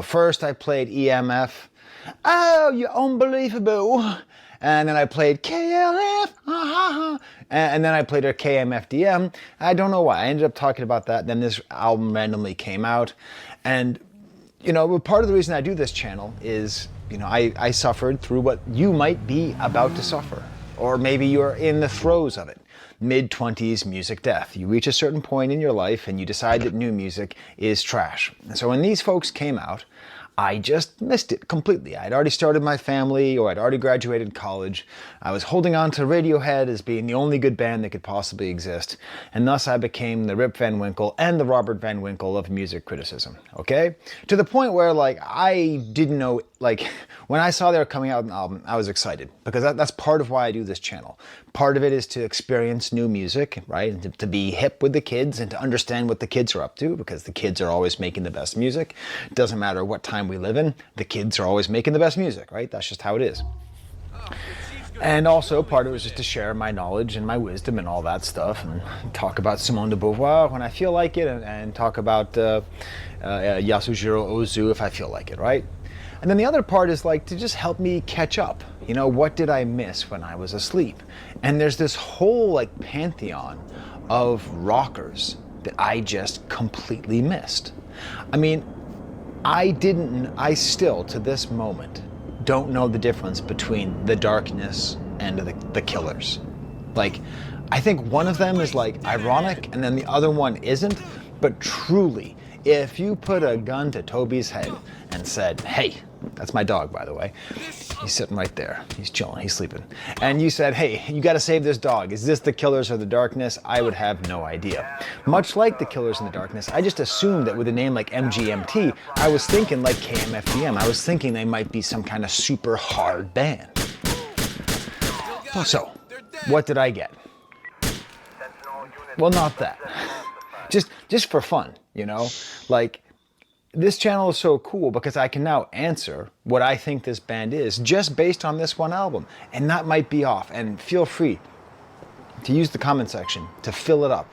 So first I played EMF. Oh, you're unbelievable. And then I played KLF. And then I played a KMFDM. I don't know why. I ended up talking about that. Then this album randomly came out. And, you know, part of the reason I do this channel is, you know, I suffered through what you might be about to suffer. Or maybe you're in the throes of it. Mid-20s music death. You reach a certain point in your life and you decide that new music is trash. And so when these folks came out, I just missed it completely. I'd already started my family, or I'd already graduated college. I was holding on to Radiohead as being the only good band that could possibly exist, and thus I became the Rip Van Winkle and the Robert Van Winkle of music criticism, okay? To the point where, like, I didn't know, like, when I saw they were coming out with an album, I was excited, because that's part of why I do this channel. Part of it is to experience new music, right? And to be hip with the kids and to understand what the kids are up to, because the kids are always making the best music. It doesn't matter what time we live in, the kids are always making the best music, right? That's just how it is. And also part of it was just to share my knowledge and my wisdom and all that stuff, and talk about Simone de Beauvoir when I feel like it, and talk about Yasujiro Ozu if I feel like it, right? And then the other part is like to just help me catch up. You know, what did I miss when I was asleep? And there's this whole like pantheon of rockers that I just completely missed. I mean, I still to this moment don't know the difference between The Darkness and the Killers. Like, I think one of them is like ironic and then the other one isn't, but truly, if you put a gun to Toby's head and said, hey, that's my dog, by the way. He's sitting right there. He's chilling. He's sleeping. And you said, hey, you got to save this dog. Is this the Killers or the Darkness? I would have no idea. Much like the Killers and the Darkness, I just assumed that with a name like MGMT, I was thinking like KMFDM. I was thinking they might be some kind of super hard band. So, what did I get? Well, not that. Just for fun, you know? Like, this channel is so cool because I can now answer what I think this band is just based on this one album. And that might be off. And feel free to use the comment section to fill it up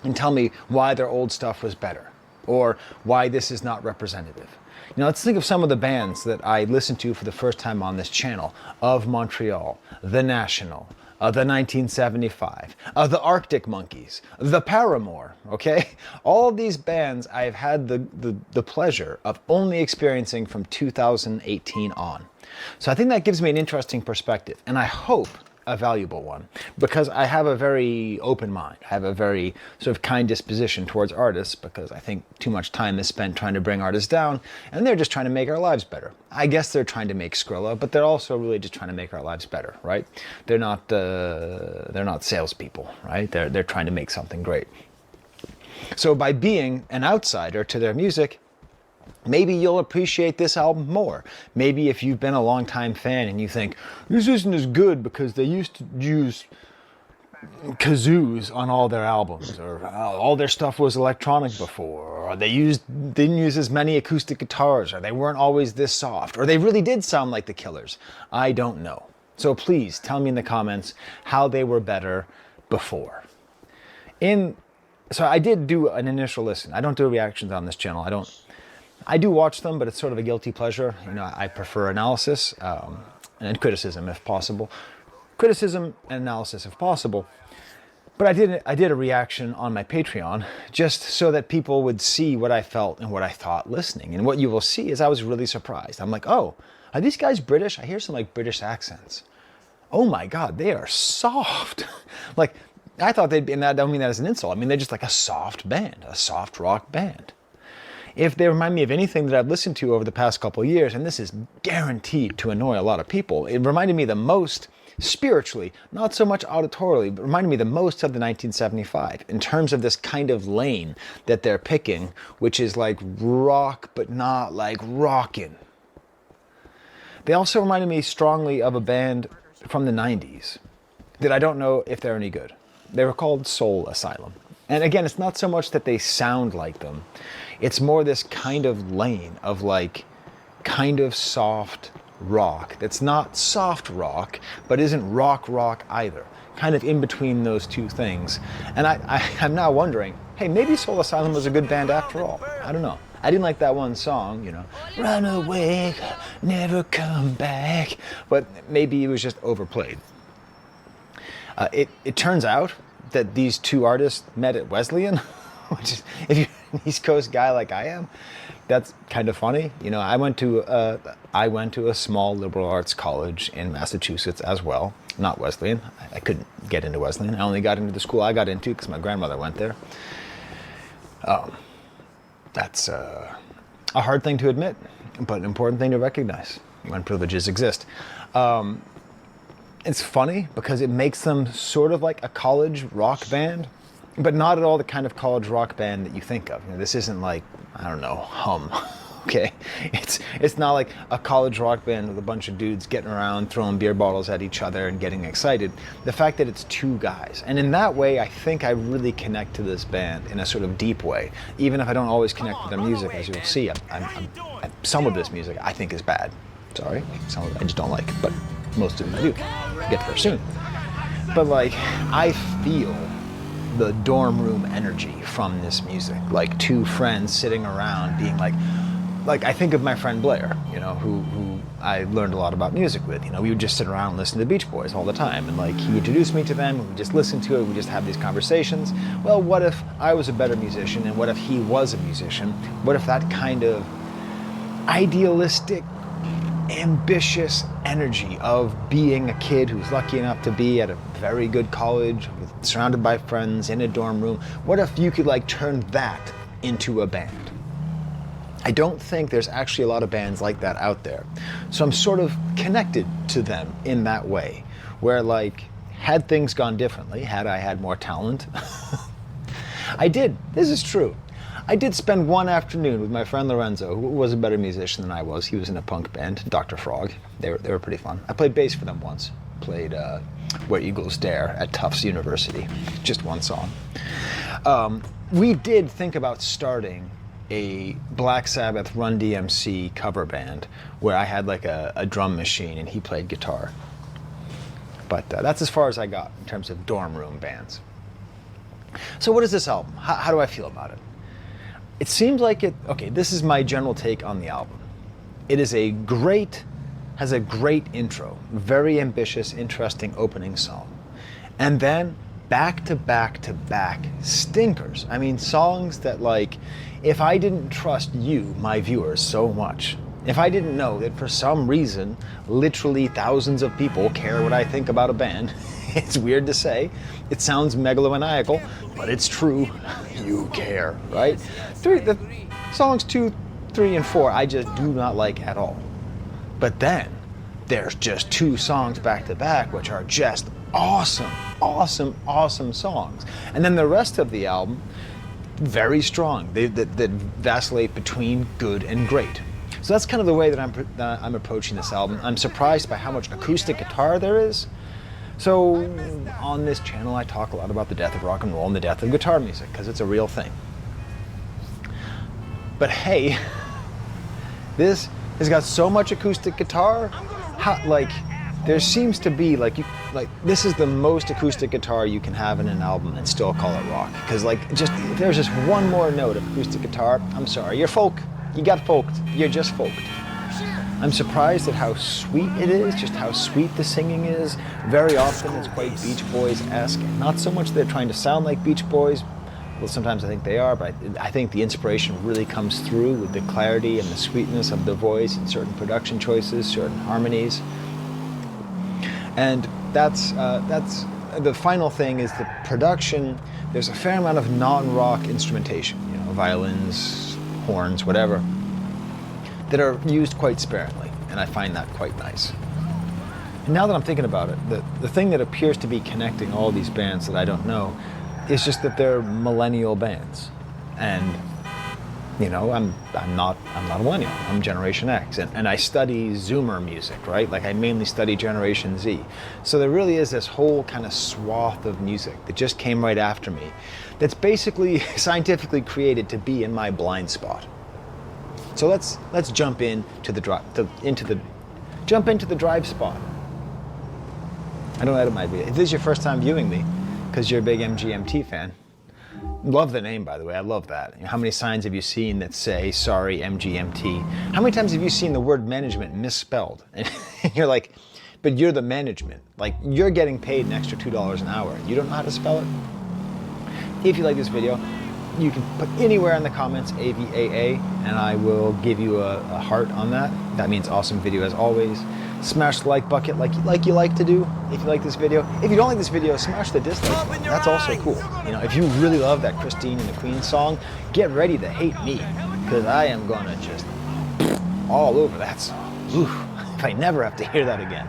and tell me why their old stuff was better or why this is not representative. You know, let's think of some of the bands that I listened to for the first time on this channel. Of Montreal, The National, the 1975, the Arctic Monkeys, the Paramore, okay? All of these bands I've had the pleasure of only experiencing from 2018 on. So I think that gives me an interesting perspective, and I hope a valuable one, because I have a very open mind. I have a very sort of kind disposition towards artists, because I think too much time is spent trying to bring artists down, and they're just trying to make our lives better. I guess they're trying to make Skrilla, but they're also really just trying to make our lives better, right? They're not salespeople, right? They're trying to make something great. So by being an outsider to their music, maybe you'll appreciate this album more. Maybe if you've been a long-time fan and you think, this isn't as good because they used to use kazoos on all their albums, or all their stuff was electronic before, or they didn't use as many acoustic guitars, or they weren't always this soft, or they really did sound like the Killers. I don't know. So please tell me in the comments how they were better before. So I did do an initial listen. I don't do reactions on this channel. I do watch them, but it's sort of a guilty pleasure. You know, I prefer analysis and criticism if possible. Criticism and analysis if possible. But I did a reaction on my Patreon just so that people would see what I felt and what I thought listening. And what you will see is I was really surprised. I'm like, oh, are these guys British? I hear some like British accents. Oh my God, they are soft. Like, I thought they'd be, and I don't mean that as an insult. I mean, they're just like a soft band, a soft rock band. If they remind me of anything that I've listened to over the past couple of years, and this is guaranteed to annoy a lot of people, it reminded me the most spiritually, not so much auditorily, but reminded me the most of the 1975 in terms of this kind of lane that they're picking, which is like rock, but not like rockin'. They also reminded me strongly of a band from the 90s that I don't know if they're any good. They were called Soul Asylum. And again, it's not so much that they sound like them. It's more this kind of lane of like kind of soft rock that's not soft rock, but isn't rock either. Kind of in between those two things. And I'm now wondering, hey, maybe Soul Asylum was a good band after all. I don't know. I didn't like that one song, you know, run away, never come back, but maybe it was just overplayed. It turns out that these two artists met at Wesleyan, which is, if you're an East Coast guy like I am, that's kind of funny. You know, I went to a small liberal arts college in Massachusetts as well, not Wesleyan. I couldn't get into Wesleyan. I only got into the school I got into because my grandmother went there. That's a hard thing to admit, but an important thing to recognize when privileges exist. It's funny because it makes them sort of like a college rock band, but not at all the kind of college rock band that you think of. You know, this isn't like, I don't know, Hum. Okay, it's not like a college rock band with a bunch of dudes getting around, throwing beer bottles at each other and getting excited. The fact that it's two guys, and in that way, I think I really connect to this band in a sort of deep way. Even if I don't always connect with their music, as you'll see, some of this music I think is bad. Sorry, some of it I just don't like, but most of it I do. We'll get there soon. But like, I feel the dorm room energy from this music, like two friends sitting around being like I think of my friend Blair, you know, who I learned a lot about music with. You know, we would just sit around and listen to the Beach Boys all the time, and like he introduced me to them, and we just listened to it, we just have these conversations. Well, what if I was a better musician, and what if he was a musician? What if that kind of idealistic, ambitious energy of being a kid who's lucky enough to be at a very good college, surrounded by friends, in a dorm room, what if you could like turn that into a band? I don't think there's actually a lot of bands like that out there. So I'm sort of connected to them in that way, where like, had things gone differently, had I had more talent, this is true. I did spend one afternoon with my friend Lorenzo, who was a better musician than I was. He was in a punk band, Dr. Frog. They were pretty fun. I played bass for them once. Played Where Eagles Dare at Tufts University. Just one song. We did think about starting a Black Sabbath Run DMC cover band where I had like a drum machine and he played guitar. But that's as far as I got in terms of dorm room bands. So what is this album? How do I feel about it? It seems like okay, this is my general take on the album. It is has a great intro, very ambitious, interesting opening song. And then back to back to back stinkers. I mean, songs that like, if I didn't trust you, my viewers, so much, if I didn't know that for some reason, literally thousands of people care what I think about a band, it's weird to say, it sounds megalomaniacal, but it's true, you care, right? The songs 2, 3, and 4, I just do not like at all. But then, there's just 2 songs back to back, which are just awesome, awesome, awesome songs. And then the rest of the album, very strong. They vacillate between good and great. So that's kind of the way that I'm approaching this album. I'm surprised by how much acoustic guitar there is. So on this channel, I talk a lot about the death of rock and roll and the death of guitar music, because it's a real thing. But hey, this has got so much acoustic guitar. There seems to be this is the most acoustic guitar you can have in an album and still call it rock. Because if there's just one more note of acoustic guitar, I'm sorry, you're folk. You got folked. You're just folked. I'm surprised at how sweet it is, just how sweet the singing is. Very often it's quite Beach Boys-esque. Not so much they're trying to sound like Beach Boys. Well, sometimes I think they are, but I think the inspiration really comes through with the clarity and the sweetness of the voice and certain production choices, certain harmonies. And that's the final thing is the production. There's a fair amount of non-rock instrumentation, violins, horns, whatever, that are used quite sparingly, and I find that quite nice. And now that I'm thinking about it, the thing that appears to be connecting all these bands that I don't know is just that they're millennial bands. And I'm not a millennial. I'm Generation X, and I study Zoomer music, right? Like I mainly study Generation Z. So there really is this whole kind of swath of music that just came right after me, that's basically scientifically created to be in my blind spot. So let's jump into the drive spot. I don't know, that might be. If this is your first time viewing me, because you're a big MGMT fan, Love the name, by the way. I love that. How many signs have you seen that say, sorry, MGMT? How many times have you seen the word management misspelled? And you're like, but you're the management. Like, you're getting paid an extra $2 an hour. You don't know how to spell it? If you like this video, you can put anywhere in the comments AVAA, and I will give you a heart on that. That means awesome video as always. Smash the like bucket like you like to do if you like this video. If you don't like this video, smash the dislike button. That's also cool. You know, if you really love that Christine and the Queen song, get ready to hate me, because I am gonna just all over that song. Oof, if I never have to hear that again.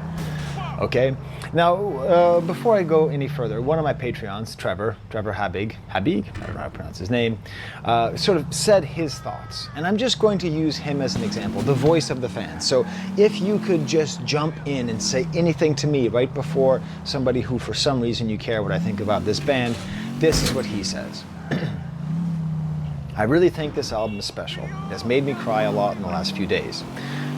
Okay, now before I go any further, one of my Patreons, Trevor Habig, I don't know how to pronounce his name, sort of said his thoughts, and I'm just going to use him as an example, the voice of the fans. So if you could just jump in and say anything to me right before somebody who for some reason you care what I think about this band, this is what he says. I really think this album is special. It has made me cry a lot in the last few days.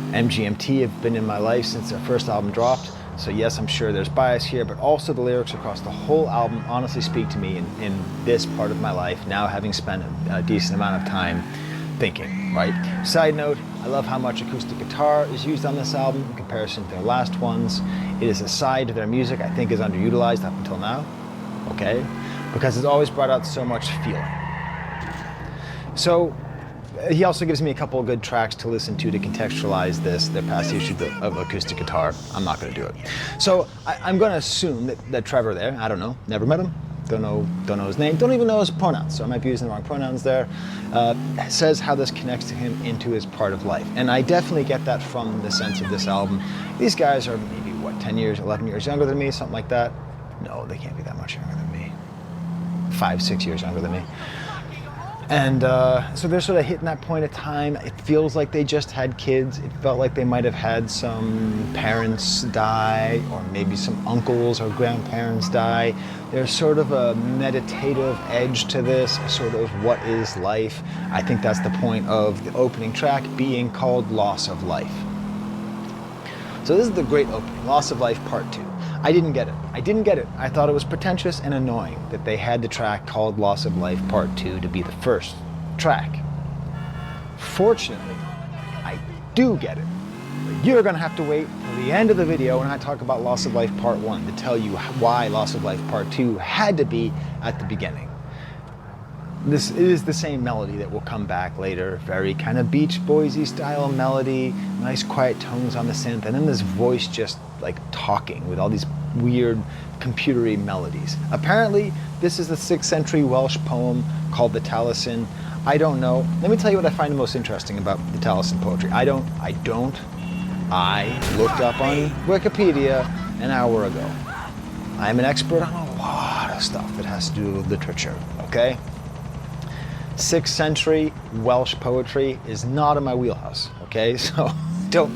MGMT have been in my life since their first album dropped. So yes, I'm sure there's bias here, but also the lyrics across the whole album honestly speak to me in this part of my life, now having spent a decent amount of time thinking, right? Side note, I love how much acoustic guitar is used on this album in comparison to their last ones. It is a side of their music I think is underutilized up until now, okay? Because it's always brought out so much feeling. So, he also gives me a couple of good tracks to listen to contextualize their past use of acoustic guitar. I'm not going to do it. So I'm going to assume that Trevor there, I don't know, never met him, don't know his name, don't even know his pronouns, so I might be using the wrong pronouns there, says how this connects to him into his part of life. And I definitely get that from the sense of this album. These guys are maybe, 10 years, 11 years younger than me, something like that. No, they can't be that much younger than me. 5, 6 years younger than me. And so they're sort of hitting that point of time. It feels like they just had kids. It felt like they might have had some parents die, or maybe some uncles or grandparents die. There's sort of a meditative edge to this, sort of what is life. I think that's the point of the opening track being called Loss of Life. So this is the great opening, Loss of Life Part 2. I didn't get it. I thought it was pretentious and annoying that they had the track called Loss of Life Part 2 to be the first track. Fortunately, I do get it. But you're going to have to wait till the end of the video when I talk about Loss of Life Part 1 to tell you why Loss of Life Part 2 had to be at the beginning. This is the same melody that will come back later, very kind of Beach Boys-y style melody, nice quiet tones on the synth, and then this voice just like talking with all these weird computery melodies. Apparently, this is the 6th century Welsh poem called the Taliesin. I don't know. Let me tell you what I find the most interesting about the Taliesin poetry. I looked up on Wikipedia an hour ago. I'm an expert on a lot of stuff that has to do with literature, okay? 6th century Welsh poetry is not in my wheelhouse, okay? So don't,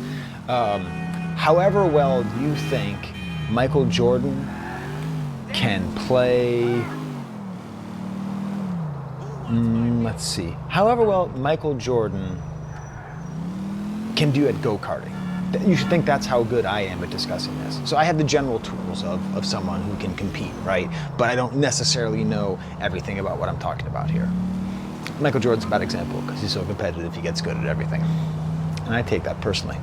however well you think Michael Jordan can play, let's see, however well Michael Jordan can do at go-karting, you should think that's how good I am at discussing this. So I have the general tools of someone who can compete, right? But I don't necessarily know everything about what I'm talking about here. Michael Jordan's a bad example because he's so competitive, he gets good at everything. And I take that personally.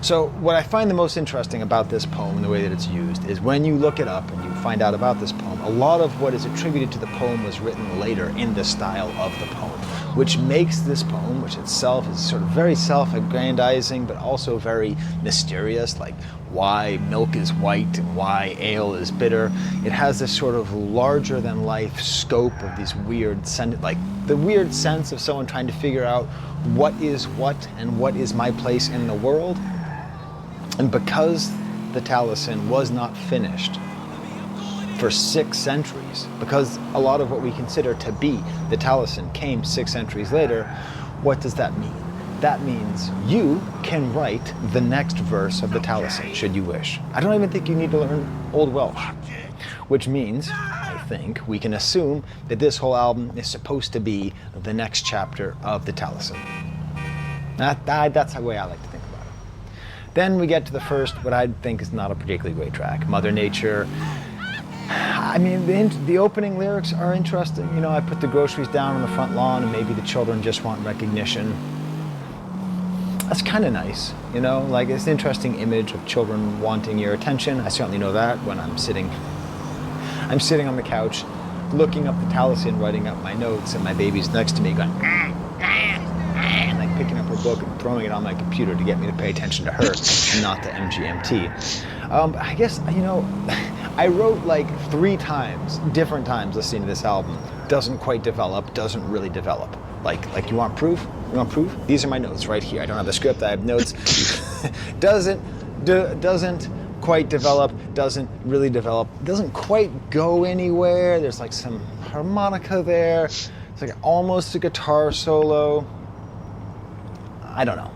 So what I find the most interesting about this poem and the way that it's used is when you look it up and you find out about this poem, a lot of what is attributed to the poem was written later in the style of the poem, which makes this poem, which itself is sort of very self-aggrandizing, but also very mysterious, like why milk is white and why ale is bitter. It has this sort of larger than life scope of these weird, like the weird sense of someone trying to figure out what is what and what is my place in the world. And because the Taliesin was not finished for 6 centuries, because a lot of what we consider to be the Taliesin came 6 centuries later, what does that mean? That means you can write the next verse of the Taliesin, should you wish. I don't even think you need to learn Old Welsh, which means, I think, we can assume that this whole album is supposed to be the next chapter of the Taliesin. That's the way I like to think about it. Then we get to the first, what I think is not a particularly great track, Mother Nature. I mean, the opening lyrics are interesting. You know, I put the groceries down on the front lawn and maybe the children just want recognition. That's kind of nice, you know, like it's an interesting image of children wanting your attention. I certainly know that when I'm sitting on the couch, looking up the Taliesin, writing up my notes, and my baby's next to me going, and like picking up her book and throwing it on my computer to get me to pay attention to her and not to MGMT. I guess, you know, I wrote like 3 times, different times listening to this album. Doesn't quite develop, doesn't really develop. Like you want proof? You want proof? These are my notes right here. I don't have the script, I have notes. doesn't quite develop, doesn't really develop, doesn't quite go anywhere. There's like some harmonica there. It's like almost a guitar solo. I don't know.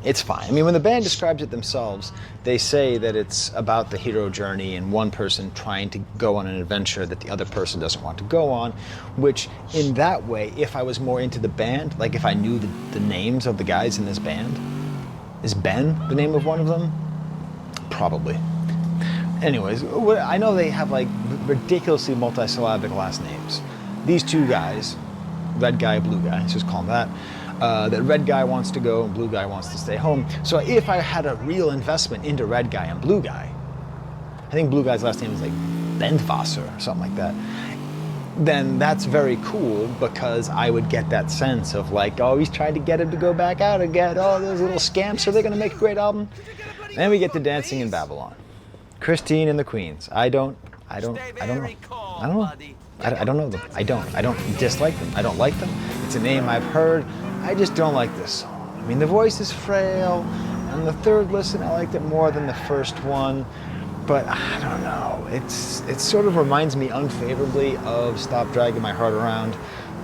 It's fine. I mean, when the band describes it themselves, they say that it's about the hero journey and one person trying to go on an adventure that the other person doesn't want to go on, which in that way, if I was more into the band, like if I knew the names of the guys in this band, is Ben the name of one of them? Probably. Anyways, I know they have like ridiculously multisyllabic last names. These 2 guys, red guy, blue guy, let's just call them that. That red guy wants to go and blue guy wants to stay home. So if I had a real investment into red guy and blue guy, I think blue guy's last name is like Bendwasser or something like that, then that's very cool because I would get that sense of like, oh, he's trying to get him to go back out again. Oh, those little scamps, are they going to make a great album? Then we get to Dancing in Babylon. Christine and the Queens. I don't know. I don't know them. I don't dislike them. I don't like them. It's a name I've heard. I just don't like this song. I mean, the voice is frail, and the third listen I liked it more than the first one, but I don't know. It sort of reminds me unfavorably of Stop Dragging My Heart Around,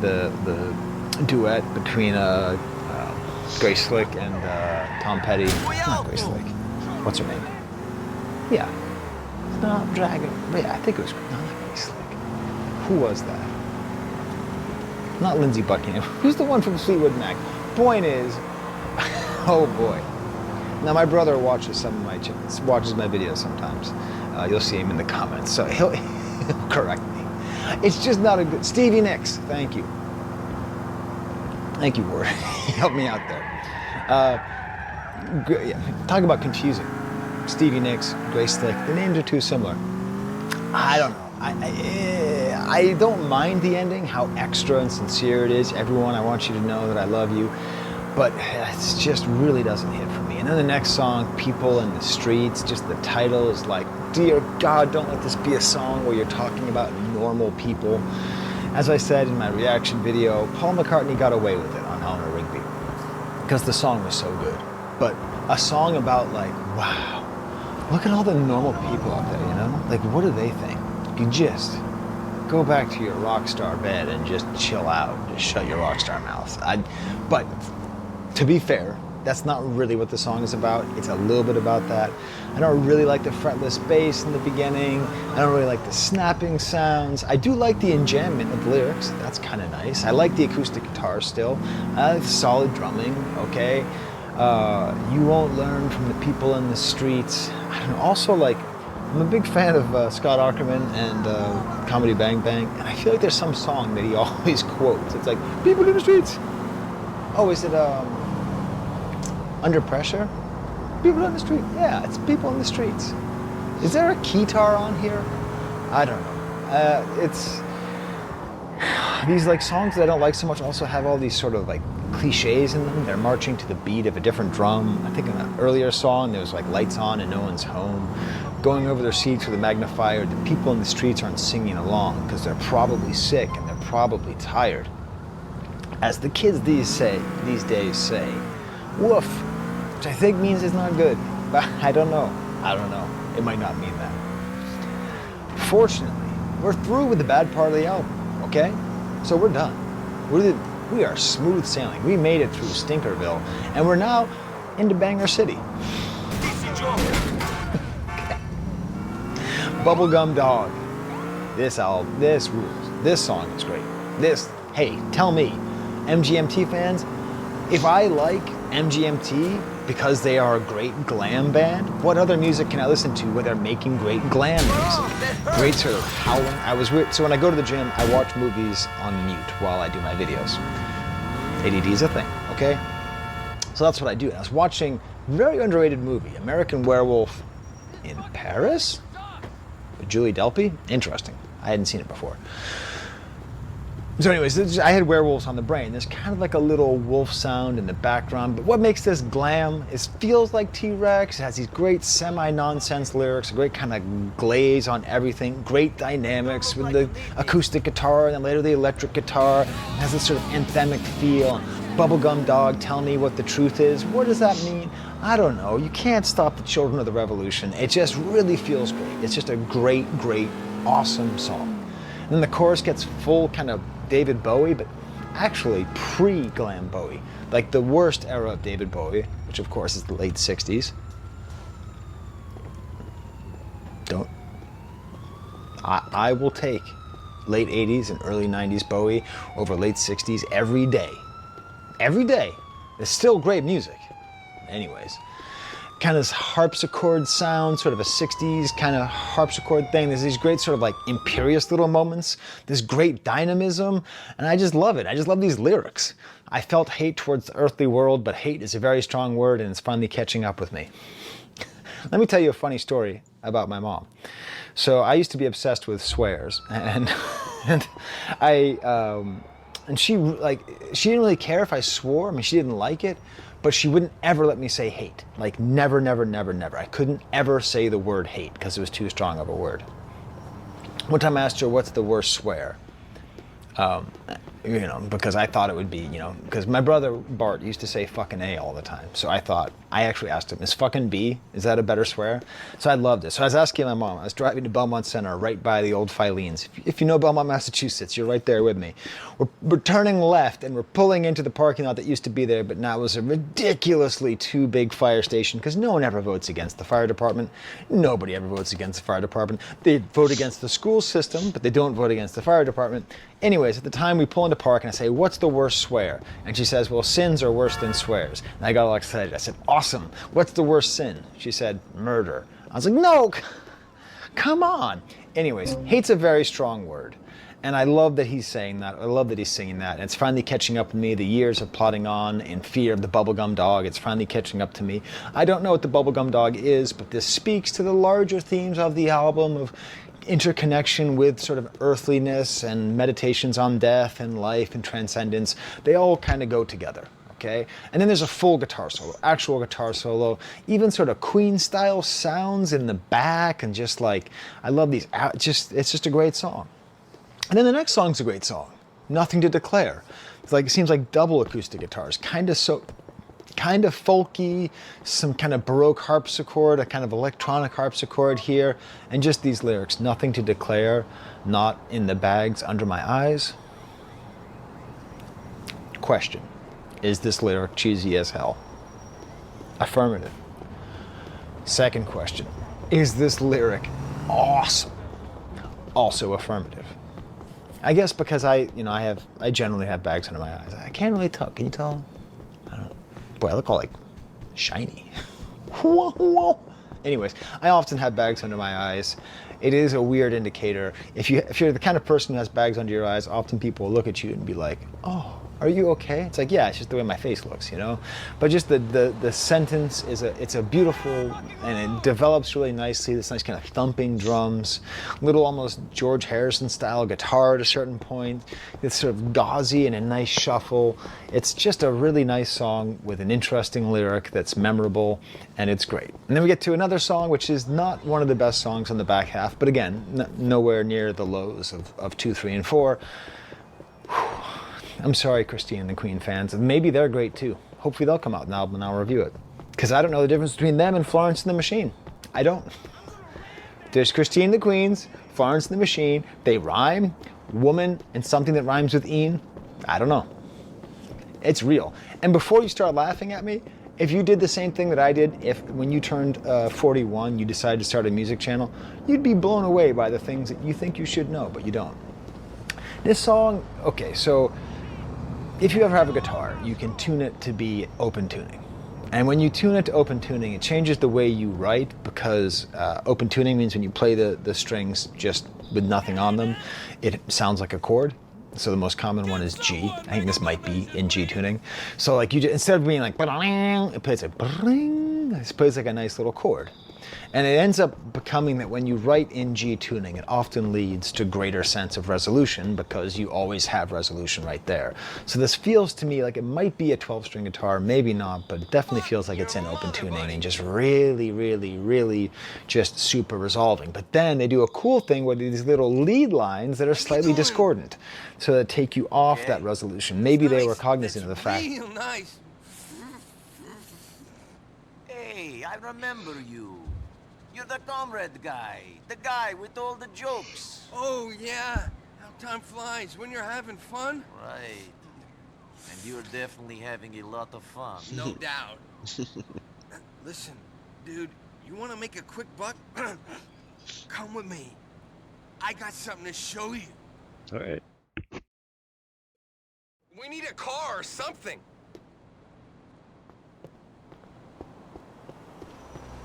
the duet between Grace Slick and Tom Petty. Not Grace Slick. What's her name? Yeah. Stop Dragging. Wait, I think it was not Grace Slick. Who was that? Not Lindsey Buckingham. Who's the one from Fleetwood Mac? Point is, oh boy. Now my brother watches watches my videos sometimes. You'll see him in the comments, so he'll correct me. It's just not a good. Stevie Nicks, thank you. Thank you, Ward. Help me out there. Talk about confusing. Stevie Nicks, Grace Slick. The names are too similar. I don't know. I don't mind the ending, how extra and sincere it is. Everyone, I want you to know that I love you. But it just really doesn't hit for me. And then the next song, People in the Streets, just the title is like, dear God, don't let this be a song where you're talking about normal people. As I said in my reaction video, Paul McCartney got away with it on Eleanor Rigby because the song was so good. But a song about like, wow, look at all the normal people out there, you know? Like, what do they think? You just go back to your rock star bed and just chill out. Just shut your rock star mouth. But to be fair, that's not really what the song is about. It's a little bit about that. I don't really like the fretless bass in the beginning. I don't really like the snapping sounds. I do like the enjambment of the lyrics. That's kind of nice. I like the acoustic guitar still. I like the solid drumming, okay? You won't learn from the people in the streets. I don't know, also like, I'm a big fan of Scott Aukerman and Comedy Bang Bang, and I feel like there's some song that he always quotes. It's like, people in the streets. Oh, is it Under Pressure? People in the street. Yeah, it's people in the streets. Is there a keytar on here? I don't know. It's these like songs that I don't like so much also have all these sort of like cliches in them. They're marching to the beat of a different drum. I think in an earlier song there was like lights on and no one's home. Going over their seats with a magnifier, the people in the streets aren't singing along because they're probably sick and they're probably tired. As the kids these days say, woof, which I think means it's not good. But I don't know. It might not mean that. Fortunately, we're through with the bad part of the album, okay? So we're done. We are smooth sailing. We made it through Stinkerville, and we're now into Banger City. Bubblegum Dog. This album, this rules. This song is great. Hey, tell me, MGMT fans, if I like MGMT because they are a great glam band. What other music can I listen to where they're making great glam music? Great sort of howling. So when I go to the gym, I watch movies on mute while I do my videos. ADD is a thing, okay? So that's what I do. And I was watching a very underrated movie, American Werewolf in Paris? With Julie Delpy? Interesting. I hadn't seen it before. So anyways, I had werewolves on the brain. There's kind of like a little wolf sound in the background, but what makes this glam is feels like T-Rex. It has these great semi-nonsense lyrics, a great kind of glaze on everything, great dynamics with the acoustic guitar and then later the electric guitar. It has this sort of anthemic feel. Bubblegum Dog, Tell Me What the Truth Is. What does that mean? I don't know. You can't stop the children of the revolution. It just really feels great. It's just a great, great, awesome song. And then the chorus gets full kind of David Bowie, but actually pre-glam Bowie. Like the worst era of David Bowie, which of course is the late 60s. I will take late 80s and early 90s Bowie over late 60s every day. Every day. It's still great music. Anyways. Kind of this harpsichord sound, sort of a 60s kind of harpsichord thing. There's these great sort of like imperious little moments, this great dynamism, and I just love it. I just love these lyrics. I felt hate towards the earthly world, but hate is a very strong word and it's finally catching up with me. Let me tell you a funny story about my mom. So I used to be obsessed with swears, and she didn't really care if I swore. I mean, she didn't like it. But she wouldn't ever let me say hate. Like never, never, never, never. I couldn't ever say the word hate because it was too strong of a word. One time I asked her, what's the worst swear? Because I thought it would be, because my brother Bart used to say fucking A all the time. So I actually asked him, is fucking B, is that a better swear? So I loved it. So I was asking my mom, I was driving to Belmont Center, right by the old Filene's. If you know Belmont, Massachusetts, you're right there with me. We're turning left and we're pulling into the parking lot that used to be there, but now it was a ridiculously too big fire station because no one ever votes against the fire department. Nobody ever votes against the fire department. They vote against the school system, but they don't vote against the fire department. Anyways, at the time we pull into park and I say, what's the worst swear? And she says, well, sins are worse than swears. And I got all excited. I said, awesome. What's the worst sin? She said, murder. I was like, no, come on. Anyways, hate's a very strong word. And I love that he's saying that. I love that he's singing that. And it's finally catching up with me. The years of plodding on in fear of the bubblegum dog. It's finally catching up to me. I don't know what the bubblegum dog is, but this speaks to the larger themes of the album of interconnection with sort of earthliness and meditations on death and life and transcendence. They all kind of go together. Okay? And then there's a full guitar solo, actual guitar solo, even sort of Queen style sounds in the back, and just like, I love these, it's just a great song. And then the next song's a great song, Nothing to Declare. It's like, it seems like double acoustic guitars, kind of folky, some kind of Baroque harpsichord, a kind of electronic harpsichord here, and just these lyrics, nothing to declare, not in the bags under my eyes. Question, is this lyric cheesy as hell? Affirmative. Second question, is this lyric awesome? Also affirmative. I guess because I generally have bags under my eyes. I can't really tell. Can you tell? I don't know. Boy, I look all like shiny. Anyways, I often have bags under my eyes. It is a weird indicator. If you're the kind of person who has bags under your eyes, often people will look at you and be like, oh, are you okay? It's like, yeah, it's just the way my face looks, But just the sentence it's a beautiful, and it develops really nicely. This nice kind of thumping drums, little almost George Harrison style guitar at a certain point. It's sort of gauzy and a nice shuffle. It's just a really nice song with an interesting lyric that's memorable, and it's great. And then we get to another song, which is not one of the best songs on the back half, but again, nowhere near the lows of 2, 3, and 4. I'm sorry, Christine and the Queen fans. Maybe they're great too. Hopefully they'll come out with an album and I'll review it. Because I don't know the difference between them and Florence and the Machine. I don't. There's Christine and the Queens, Florence and the Machine. They rhyme, woman, and something that rhymes with een. I don't know. It's real. And before you start laughing at me, if you did the same thing that I did, if when you turned 41, you decided to start a music channel, you'd be blown away by the things that you think you should know, but you don't. This song, okay, so if you ever have a guitar, you can tune it to be open tuning. And when you tune it to open tuning, it changes the way you write, because open tuning means when you play the strings just with nothing on them, it sounds like a chord. So the most common one is G. I think this might be in G tuning. So like instead of being like, it plays like, it plays like a nice little chord. And it ends up becoming that when you write in G tuning, it often leads to greater sense of resolution, because you always have resolution right there. So this feels to me like it might be a 12-string guitar, maybe not, but it definitely feels like it's in open tuning and just really, really, really just super resolving. But then they do a cool thing with these little lead lines that are slightly discordant, so that take you off that resolution. Maybe they were cognizant of the fact. Real nice. Hey, I remember you. You're the comrade guy. The guy with all the jokes. Oh, yeah. How time flies when you're having fun. Right. And you're definitely having a lot of fun. No doubt. Listen, dude, you want to make a quick buck? Come with me. I got something to show you. All right. We need a car or something.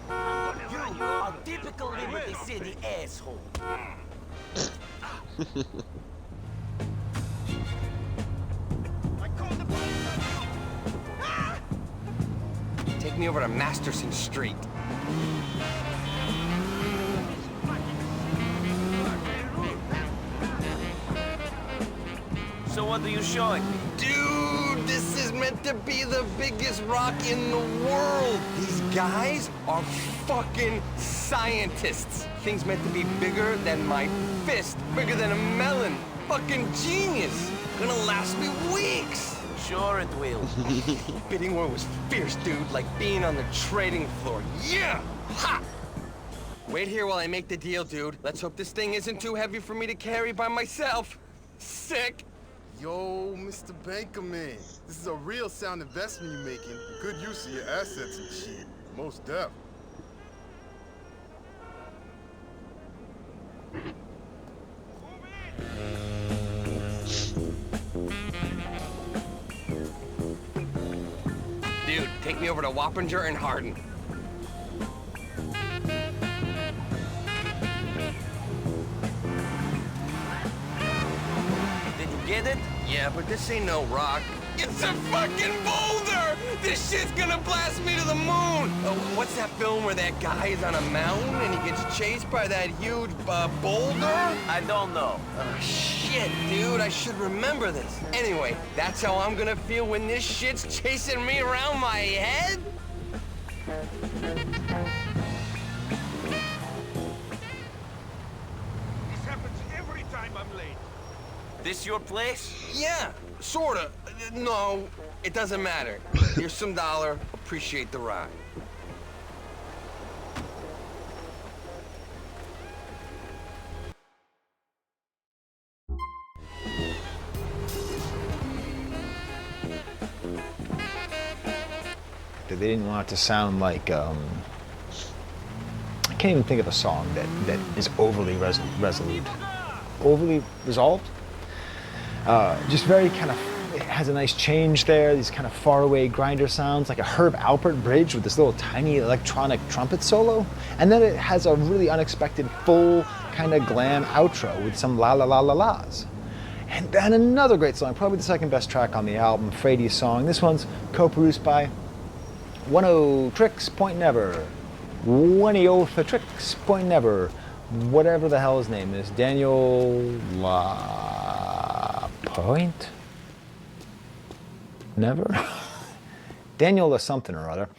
You are typical Liberty City asshole. Take me over to Masterson Street. So what are you showing me? Dude, this is meant to be the biggest rock in the world. These guys are fucking scientists. Thing's meant to be bigger than my fist, bigger than a melon. Fucking genius. Gonna last me weeks. Sure it will. Bidding war was fierce, dude, like being on the trading floor. Yeah! Ha! Wait here while I make the deal, dude. Let's hope this thing isn't too heavy for me to carry by myself. Sick. Yo, Mr. Bankerman. This is a real sound investment you're making. Good use of your assets and shit. Most def. Dude, take me over to Wappinger and Hardin. Did you get it? Yeah, but this ain't no rock. It's a fucking boulder! This shit's gonna blast me to the moon! What's that film where that guy is on a mountain and he gets chased by that huge boulder? I don't know. Shit, dude, I should remember this. Anyway, that's how I'm gonna feel when this shit's chasing me around my head? This happens every time I'm late. This your place? Yeah, sorta. No, it doesn't matter. Here's some dollar. Appreciate the ride. They didn't want it to sound like, I can't even think of a song that is overly resolute. Overly resolved? Just very kind of, it has a nice change there, these kind of faraway grinder sounds, like a Herb Alpert bridge with this little tiny electronic trumpet solo. And then it has a really unexpected full kind of glam outro with some la la la la la's. And then another great song, probably the second best track on the album, Frady's song. This one's co-produced by One-O Tricks Point Never, One-O for Tricks Point Never, whatever the hell his name is, Daniel LaPointe? Never? Daniel La something or other.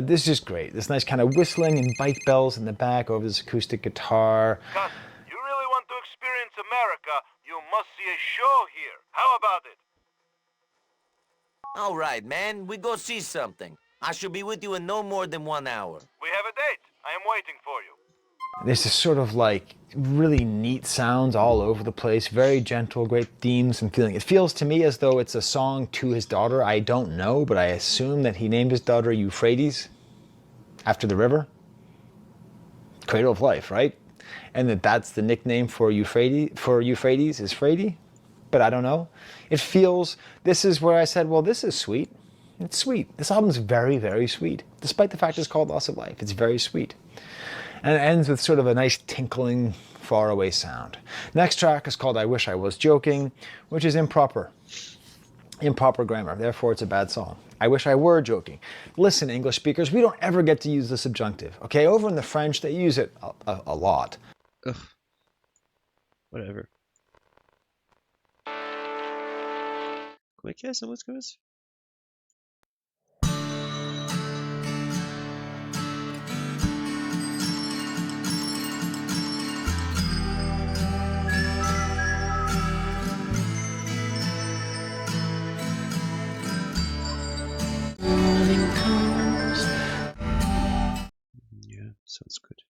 This is just great. This nice kind of whistling and bike bells in the back over this acoustic guitar. Cousin, you really want to experience America, you must see a show here. How about it? All right, man. We go see something. I shall be with you in no more than 1 hour. We have a date. I am waiting for you. There's this sort of like really neat sounds all over the place, very gentle, great themes and feeling. It feels to me as though it's a song to his daughter. I don't know, but I assume that he named his daughter Euphrates after the river. Cradle of Life, right? And that's the nickname for Euphrates is Frady, but I don't know. It feels, this is where I said, well, this is sweet. It's sweet. This album's very, very sweet. Despite the fact it's called Loss of Life, it's very sweet. And it ends with sort of a nice tinkling, faraway sound. Next track is called I Wish I Was Joking, which is improper. Improper grammar, therefore it's a bad song. I wish I were joking. Listen, English speakers, we don't ever get to use the subjunctive, okay? Over in the French, they use it a lot. Ugh. Whatever. Como é que é essa música mesmo? Yeah, sounds good.